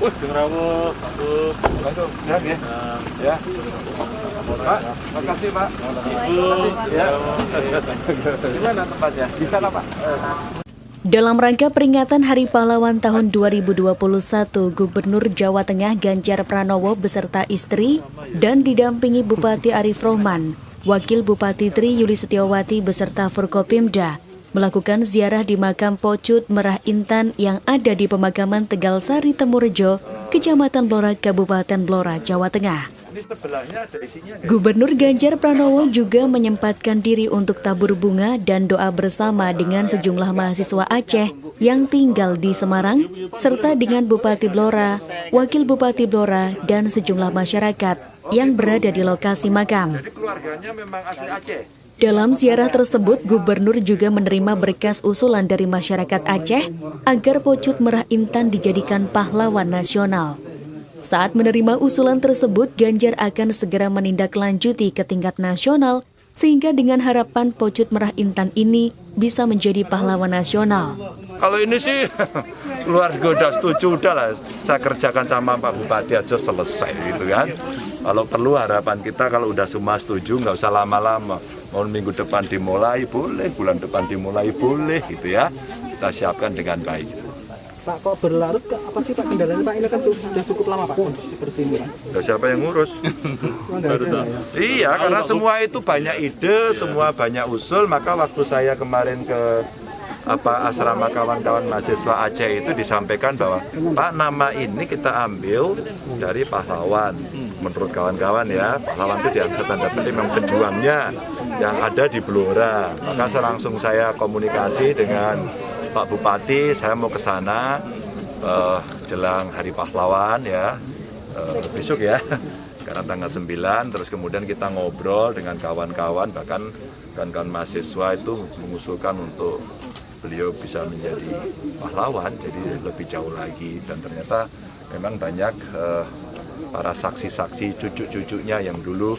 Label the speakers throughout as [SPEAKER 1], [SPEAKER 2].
[SPEAKER 1] Rawuh,
[SPEAKER 2] ya. Pak, makasih Pak.
[SPEAKER 1] Ibu,
[SPEAKER 2] Ya. Gimana tempatnya? Di sana Pak.
[SPEAKER 3] Dalam rangka peringatan Hari Pahlawan tahun 2021, Gubernur Jawa Tengah Ganjar Pranowo beserta istri dan didampingi Bupati Arif Rohman, Wakil Bupati Tri Yuli Setiawati beserta Forkopimda melakukan ziarah di makam Pocut Merah Intan yang ada di pemakaman Tegal Sari Temurejo, Kecamatan Blora, Kabupaten Blora, Jawa Tengah. Gubernur Ganjar Pranowo juga menyempatkan diri untuk tabur bunga dan doa bersama dengan sejumlah mahasiswa Aceh yang tinggal di Semarang, serta dengan Bupati Blora, Wakil Bupati Blora, dan sejumlah masyarakat yang berada di lokasi makam. Dalam ziarah tersebut, Gubernur juga menerima berkas usulan dari masyarakat Aceh agar Pocut Merah Intan dijadikan pahlawan nasional. Saat menerima usulan tersebut, Ganjar akan segera menindaklanjuti ke tingkat nasional, sehingga dengan harapan Pocut Merah Intan ini bisa menjadi pahlawan nasional.
[SPEAKER 2] Kalau ini sih keluarga udah setuju, udah lah saya kerjakan sama Pak Bupati aja selesai gitu kan. Kalau perlu harapan kita kalau udah semua setuju nggak usah lama-lama. Mau minggu depan dimulai boleh, bulan depan dimulai boleh gitu ya. Kita siapkan dengan baik.
[SPEAKER 4] Pak, kok berlarut? Apa sih Pak kendalanya Pak? Ini kan sudah cukup lama Pak kondisi seperti ini.
[SPEAKER 2] Udah siapa yang ngurus? Iya, karena semua itu banyak ide, semua banyak usul. Maka waktu saya kemarin ke asrama kawan-kawan mahasiswa Aceh itu disampaikan bahwa Pak, nama ini kita ambil dari pahlawan. Menurut kawan-kawan ya, pahlawan itu dianggap tanda petik memang pejuangnya yang ada di Blora. Maka langsung saya komunikasi dengan Pak Bupati, saya mau ke sana jelang Hari Pahlawan ya, besok ya, karena tanggal 9, terus kemudian kita ngobrol dengan kawan-kawan, bahkan kawan-kawan mahasiswa itu mengusulkan untuk beliau bisa menjadi pahlawan, jadi lebih jauh lagi, dan ternyata memang banyak para saksi-saksi cucu-cucunya yang dulu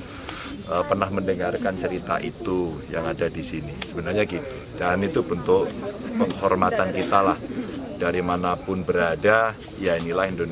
[SPEAKER 2] pernah mendengarkan cerita itu yang ada di sini, sebenarnya gitu. Dan itu bentuk penghormatan kita lah, dari manapun berada, ya inilah Indonesia.